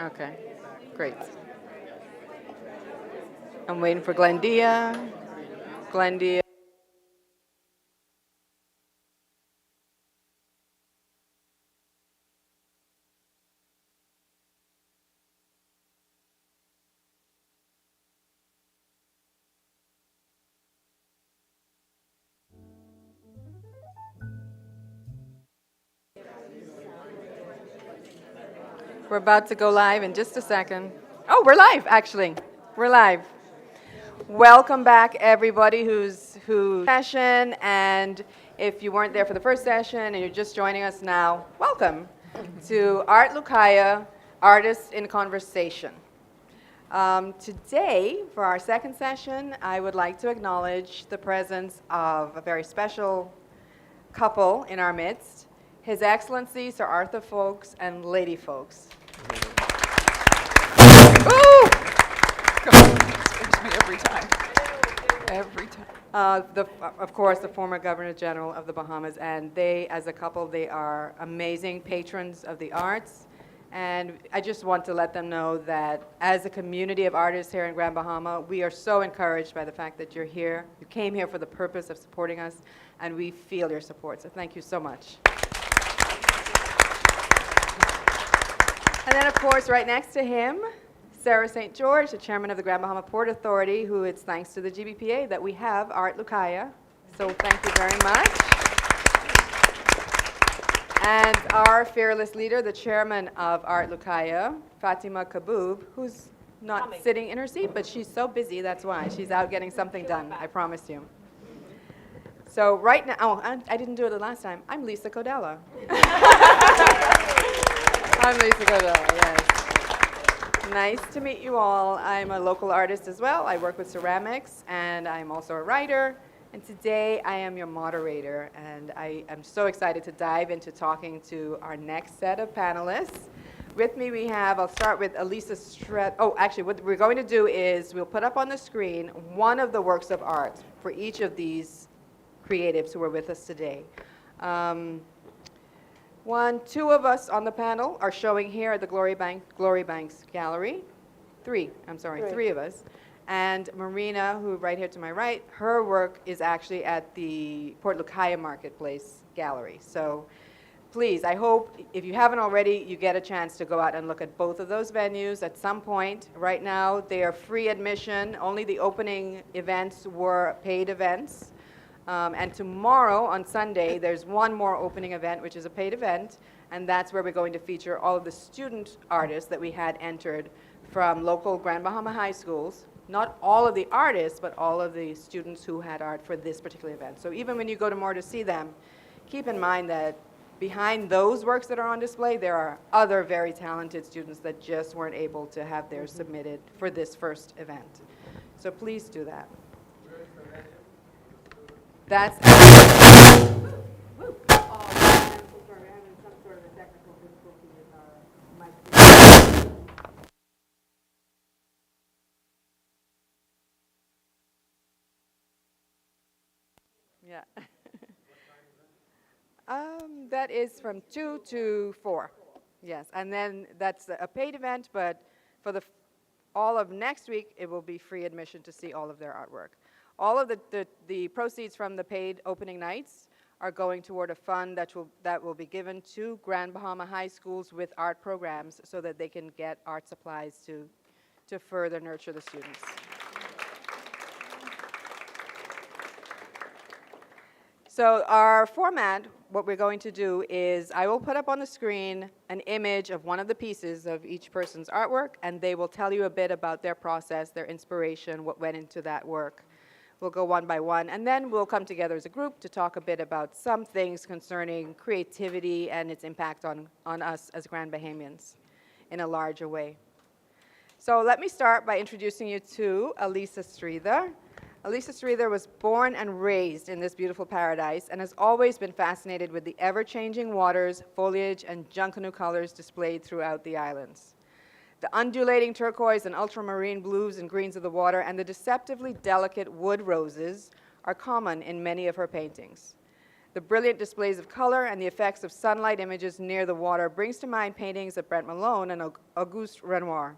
Okay, great. I'm waiting for Glendia. Glendia. We're about to go live in just a second. Oh, we're live, actually. We're live. Welcome back, everybody who's session, and if you weren't there for the first session and you're just joining us now, welcome to Art Lucaya, Artists in Conversation. Today, for our second session, I would like to acknowledge the presence of a very special couple in our midst, His Excellency Sir Arthur Folkes and Lady Folkes. Ooh! Come on, it scares me every time. Every time. Of course, the former Governor General of the Bahamas, and they, as a couple, they are amazing patrons of the arts. And I just want to let them know that as a community of artists here in Grand Bahama, we are so encouraged by the fact that you're here. You came here for the purpose of supporting us, and we feel your support. So thank you so much. And then, of course, right next to him, Sarah St. George, the chairman of the Grand Bahama Port Authority, who it's thanks to the GBPA that we have Art Lucaya. So thank you very much. And our fearless leader, the chairman of Art Lucaya, Fatima Kaboub, who's not sitting in her seat, but she's so busy, that's why. She's out getting something done, I promise you. So right now, I didn't do it the last time. I'm Lisa Codella. I'm Lisa Codella, yes. Nice to meet you all. I'm a local artist as well. I work with ceramics, and I'm also a writer. And today I am your moderator, and I am so excited to dive into talking to our next set of panelists. With me we have, I'll start with Elisa actually what we're going to do is we'll put up on the screen one of the works of art for each of these creatives who are with us today. Two of us on the panel are showing here at the Glory Banks Gallery. Three of us. And Marina, who right here to my right, her work is actually at the Port Lucaya Marketplace Gallery. So please, I hope if you haven't already, you get a chance to go out and look at both of those venues at some point. Right now, they are free admission. Only the opening events were paid events. And tomorrow, on Sunday, there's one more opening event, which is a paid event, and that's where we're going to feature all of the student artists that we had entered from local Grand Bahama high schools. Not all of the artists, but all of the students who had art for this particular event. So even when you go to more to see them, keep in mind that behind those works that are on display, there are other very talented students that just weren't able to have theirs submitted for this first event. So please do that. That's yeah. That is from 2 to 4. Yes, and then that's a paid event, but for all of next week, it will be free admission to see all of their artwork. All of the proceeds from the paid opening nights are going toward a fund that will be given to Grand Bahama high schools with art programs so that they can get art supplies to further nurture the students. So our format, what we're going to do is I will put up on the screen an image of one of the pieces of each person's artwork, and they will tell you a bit about their process, their inspiration, what went into that work. We'll go one by one, and then we'll come together as a group to talk a bit about some things concerning creativity and its impact on us as Grand Bahamians in a larger way. So let me start by introducing you to Elisa Sridhar. Elisa Sridhar was born and raised in this beautiful paradise and has always been fascinated with the ever-changing waters, foliage, and Junkanoo colors displayed throughout the islands. The undulating turquoise and ultramarine blues and greens of the water and the deceptively delicate wood roses are common in many of her paintings. The brilliant displays of color and the effects of sunlight images near the water brings to mind paintings of Brent Malone and Auguste Renoir.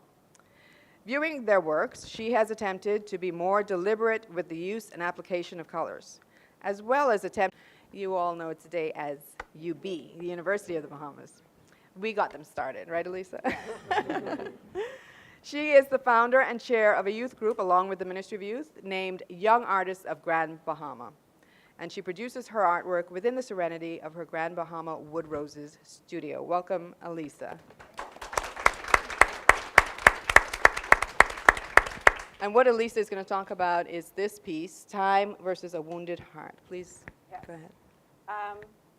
Viewing their works, she has attempted to be more deliberate with the use and application of colors, as well as attempt. You all know it today as UB, the University of the Bahamas. We got them started, right, Elisa? She is the founder and chair of a youth group, along with the Ministry of Youth, named Young Artists of Grand Bahama. And she produces her artwork within the serenity of her Grand Bahama Wood Roses studio. Welcome, Elisa. And what Elisa is going to talk about is this piece, Time versus a Wounded Heart. Please, Yes. go ahead.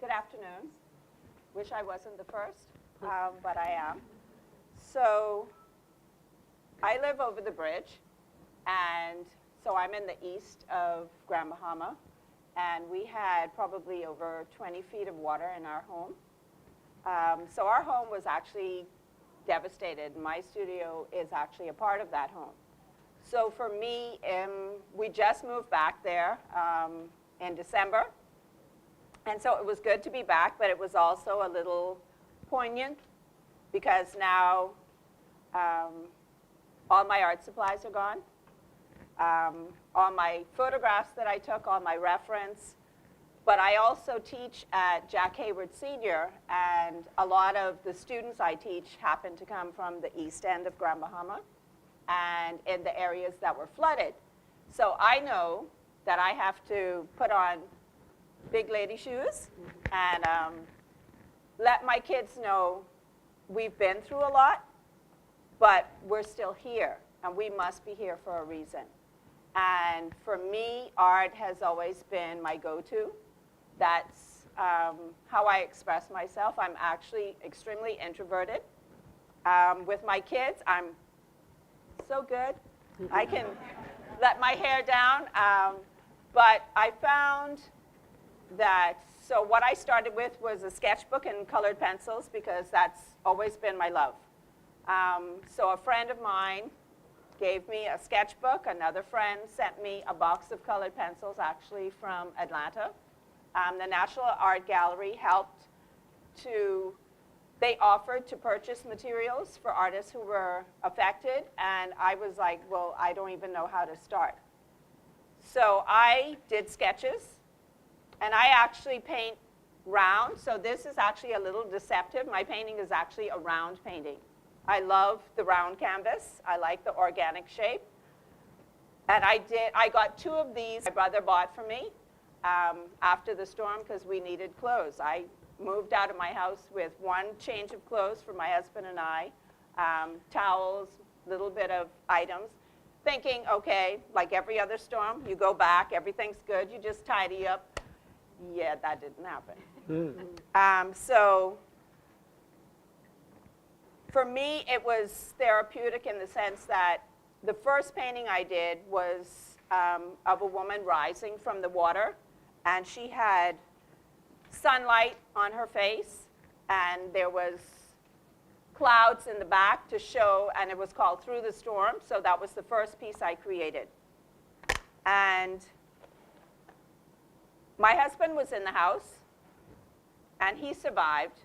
Good afternoon. Wish I wasn't the first, but I am. So I live over the bridge, and so I'm in the east of Grand Bahama, and we had probably over 20 feet of water in our home. So our home was actually devastated. My studio is actually a part of that home. So for me, we just moved back there in December. And so it was good to be back, but it was also a little poignant because now all my art supplies are gone. All my photographs that I took, all my reference. But I also teach at Jack Hayward Senior, and a lot of the students I teach happen to come from the east end of Grand Bahama and in the areas that were flooded. So I know that I have to put on big lady shoes and let my kids know we've been through a lot, but we're still here, and we must be here for a reason. And for me, art has always been my go-to. That's how I express myself. I'm actually extremely introverted. With my kids, I'm so good. I can let my hair down. But I found that, so what I started with was a sketchbook and colored pencils because that's always been my love. So a friend of mine gave me a sketchbook. Another friend sent me a box of colored pencils, actually from Atlanta. The National Art Gallery helped they offered to purchase materials for artists who were affected, and I was like, well, I don't even know how to start. So I did sketches, and I actually paint round, so this is actually a little deceptive. My painting is actually a round painting. I love the round canvas. I like the organic shape. And I got 2 of these my brother bought for me after the storm because we needed clothes. I moved out of my house with 1 change of clothes for my husband and I, towels, little bit of items, thinking, okay, like every other storm, you go back, everything's good, you just tidy up. Yeah, that didn't happen. So for me, it was therapeutic in the sense that the first painting I did was of a woman rising from the water, and she had sunlight on her face, and there was clouds in the back to show, and it was called Through the Storm, so that was the first piece I created. And my husband was in the house, and he survived,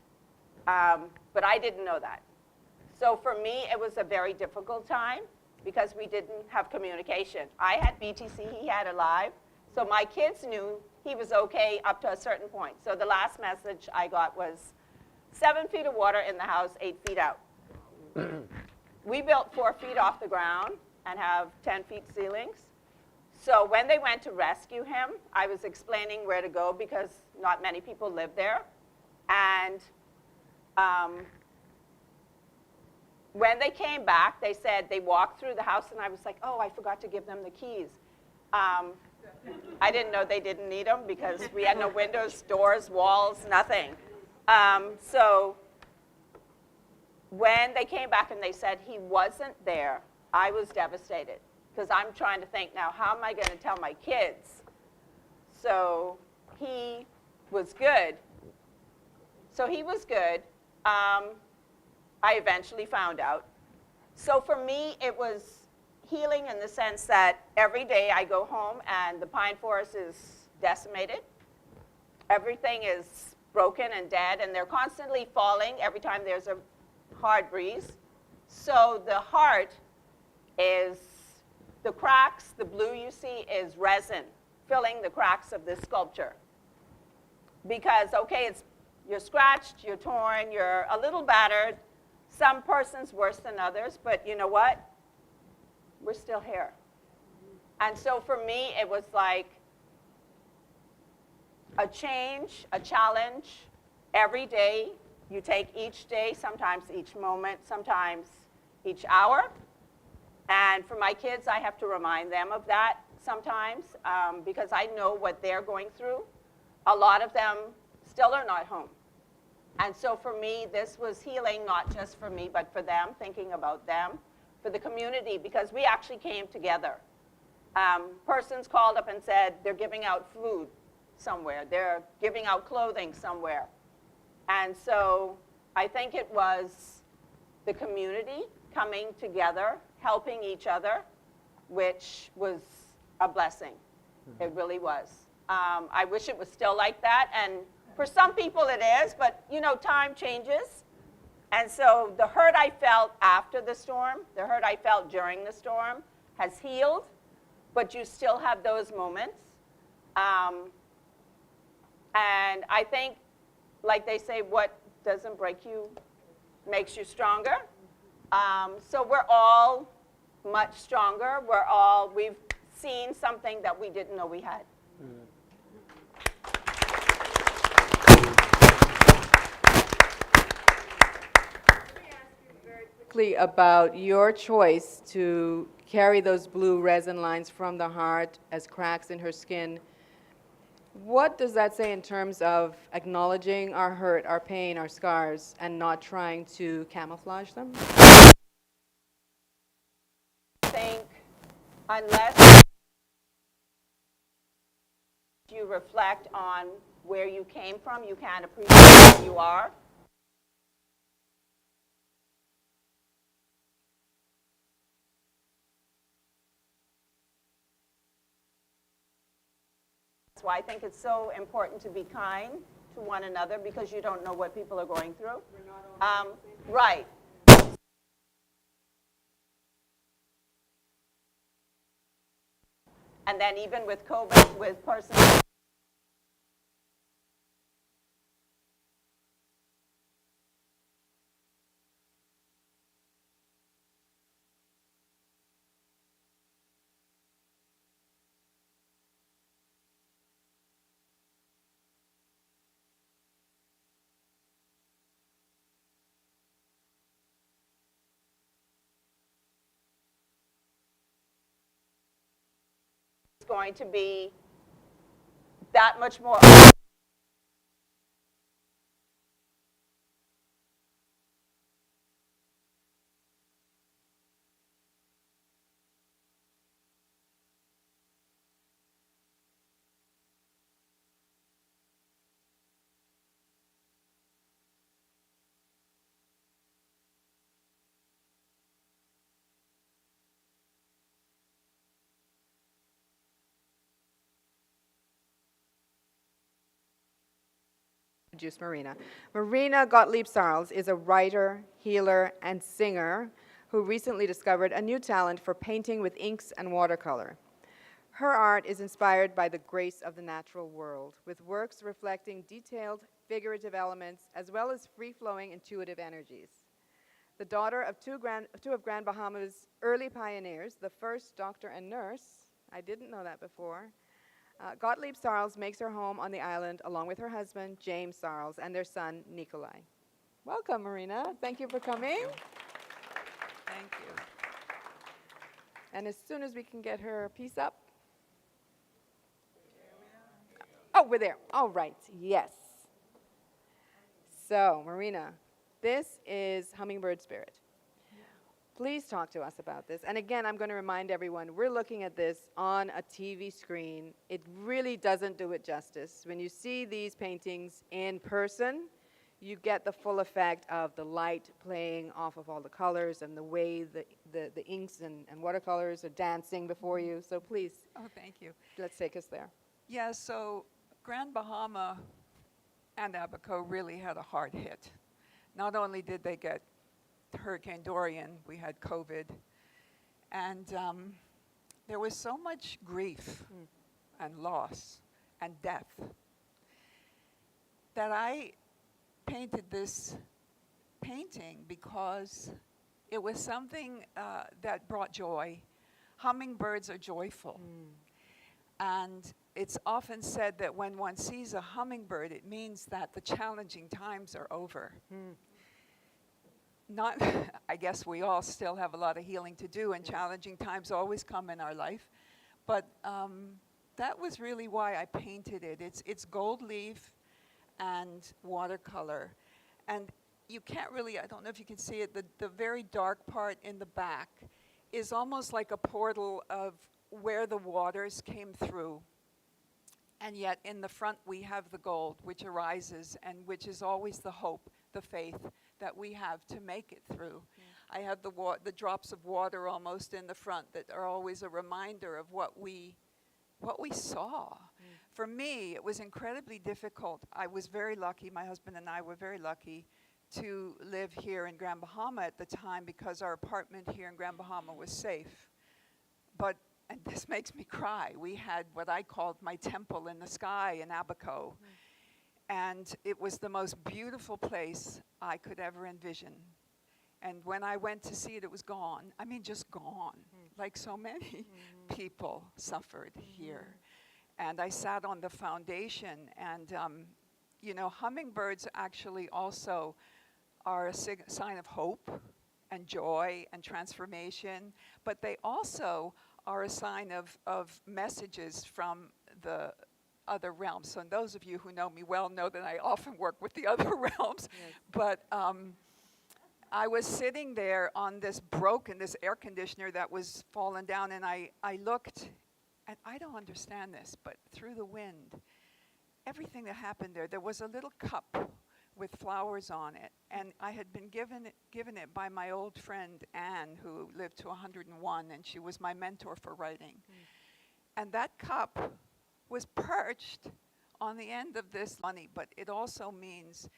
but I didn't know that. So for me, it was a very difficult time because we didn't have communication. I had BTC, he had Alive, so my kids knew he was okay up to a certain point. So the last message I got was 7 feet of water in the house, 8 feet out. We built 4 feet off the ground and have 10 feet ceilings. So when they went to rescue him, I was explaining where to go because not many people live there. And when they came back, they said they walked through the house, and I was like, oh, I forgot to give them the keys. I didn't know they didn't need them because we had no windows, doors, walls, nothing. So when they came back and they said he wasn't there, I was devastated because I'm trying to think now, how am I going to tell my kids? So he was good. So he was good. I eventually found out. So for me, it was healing in the sense that every day I go home and the pine forest is decimated. everything is broken and dead, and they're constantly falling every time there's a hard breeze. So the heart is, the cracks, the blue you see is resin filling the cracks of this sculpture. Because, okay, you're scratched, you're torn, you're a little battered. Some persons worse than others, but you know what? We're still here. And so for me, it was like a change, a challenge. Every day, you take each day, sometimes each moment, sometimes each hour. And for my kids, I have to remind them of that sometimes because I know what they're going through. A lot of them still are not home. And so for me, this was healing, not just for me, but for them, thinking about them, for the community, because we actually came together. Persons called up and said they're giving out food somewhere. They're giving out clothing somewhere. And so I think it was the community coming together, helping each other, which was a blessing. It really was. I wish it was still like that. And for some people it is, but you know, time changes. And so the hurt I felt after the storm, the hurt I felt during the storm has healed, but you still have those moments. And I think, like they say, what doesn't break you makes you stronger. So we're all much stronger. We've seen something that we didn't know we had. Quickly about your choice to carry those blue resin lines from the heart as cracks in her skin. What does that say in terms of acknowledging our hurt, our pain, our scars, and not trying to camouflage them? I think unless you reflect on where you came from, you can't appreciate where you are. That's why I think it's so important to be kind to one another, because you don't know what people are going through. Right. And then even with COVID, with persons. Going to be that much more. Introduce Marina. Marina Gottlieb-Sarles is a writer, healer, and singer who recently discovered a new talent for painting with inks and watercolor. Her art is inspired by the grace of the natural world, with works reflecting detailed figurative elements as well as free-flowing intuitive energies. The daughter of two of Grand Bahama's early pioneers, the first doctor and nurse, I didn't know that before, Gottlieb-Sarles makes her home on the island along with her husband, James Sarles, and their son, Nikolai. Welcome, Marina. Thank you for coming. Thank you. And as soon as we can get her piece up. Oh, we're there. All right. Yes. So, Marina, this is Hummingbird Spirit. Please talk to us about this. And again, I'm going to remind everyone, we're looking at this on a TV screen. It really doesn't do it justice. When you see these paintings in person, you get the full effect of the light playing off of all the colors and the way the inks and watercolors are dancing before you. So please, Oh, thank you. let's take us there. Yeah, so Grand Bahama and Abaco really had a hard hit. Not only did they get Hurricane Dorian, we had COVID, and there was so much grief and loss and death that I painted this painting because it was something that brought joy. Hummingbirds are joyful. And it's often said that when one sees a hummingbird, it means that the challenging times are over. Not, I guess we all still have a lot of healing to do, and challenging times always come in our life. But that was really why I painted it. It's gold leaf and watercolor. And you can't really, I don't know if you can see it, the very dark part in the back is almost like a portal of where the waters came through. And yet in the front we have the gold, which arises and which is always the hope, the faith that we have to make it through. I have the drops of water almost in the front that are always a reminder of what we saw. For me, it was incredibly difficult. I was very lucky, my husband and I were very lucky to live here in Grand Bahama at the time because our apartment here in Grand Bahama was safe. But, and this makes me cry, we had what I called my temple in the sky in Abaco. And it was the most beautiful place I could ever envision. And when I went to see it, it was gone. I mean, just gone. Like so many people suffered here. And I sat on the foundation, and you know, hummingbirds actually also are a sign of hope and joy and transformation, but they also are a sign of messages from the other realms. So those of you who know me well know that I often work with the other realms. Yes. But I was sitting there on this air conditioner that was fallen down, and I looked, and I don't understand this, but through the wind, everything that happened there was a little cup with flowers on it, and I had been given it by my old friend Anne, who lived to 101, and she was my mentor for writing. And that cup was perched on the end of this money, but it also means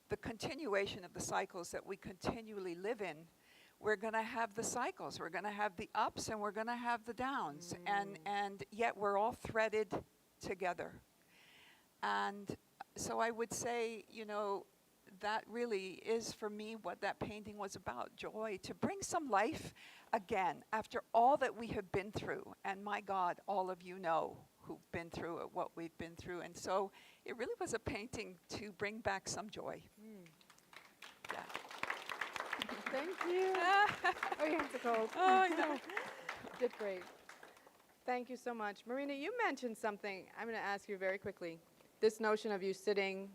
the continuation of the cycles that we continually live in. We're going to have the cycles, we're going to have the ups, and we're going to have the downs, and yet we're all threaded together. And so I would say, you know, that really is for me what that painting was about, joy, to bring some life again after all that we have been through. And my God, all of you know who've been through it, what we've been through. And so it really was a painting to bring back some joy. Yeah. Thank you. Oh, your hands are cold. Oh, I know. Did great. Thank you so much. Marina, you mentioned something. I'm going to ask you very quickly. This notion of you sitting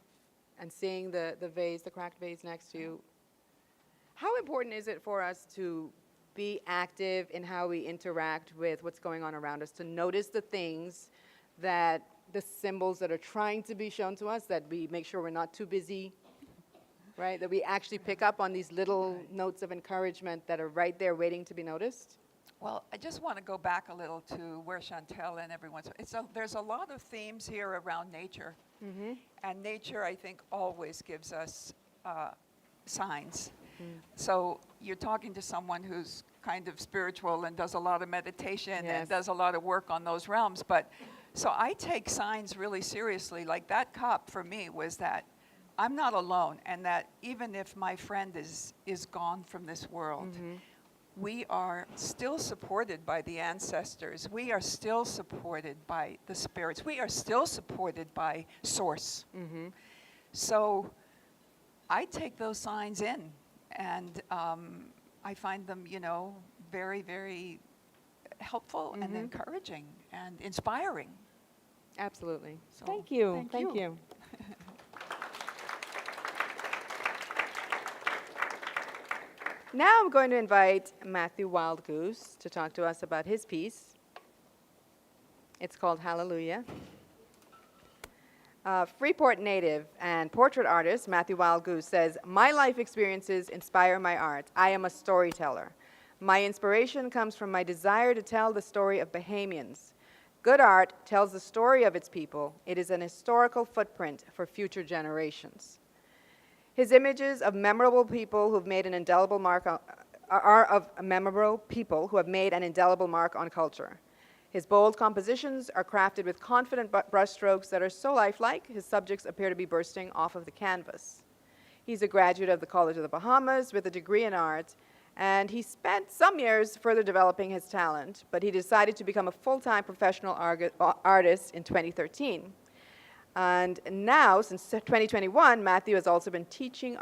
and seeing the vase, the cracked vase next to you, how important is it for us to be active in how we interact with what's going on around us, to notice the things that, the symbols that are trying to be shown to us, that we make sure we're not too busy, right? That we actually pick up on these little notes of encouragement that are right there waiting to be noticed? Well, I just want to go back a little to where Chantel and everyone's. There's a lot of themes here around nature. And nature, I think, always gives us signs. So you're talking to someone who's kind of spiritual and does a lot of meditation and does a lot of work on those realms. But so I take signs really seriously. Like that cup for me was that I'm not alone, and that even if my friend is gone from this world, we are still supported by the ancestors. We are still supported by the spirits. We are still supported by Source. So I take those signs in, and I find them, you know, very, very helpful and encouraging and inspiring. Absolutely. So, Thank you. Thank you. Now I'm going to invite Matthew Wildgoose to talk to us about his piece. It's called Hallelujah. Freeport native and portrait artist Matthew Wildgoose says, "My life experiences inspire my art. I am a storyteller. My inspiration comes from my desire to tell the story of Bahamians, Good art tells the story of its people. It is an historical footprint for future generations. His images of memorable people who have made an indelible mark on, are of memorable people who have made an indelible mark on culture. His bold compositions are crafted with confident brushstrokes that are so lifelike, his subjects appear to be bursting off of the canvas. He's a graduate of the College of the Bahamas with a degree in art, and he spent some years further developing his talent, but he decided to become a full-time professional artist in 2013. And now, since 2021, Matthew has also been teaching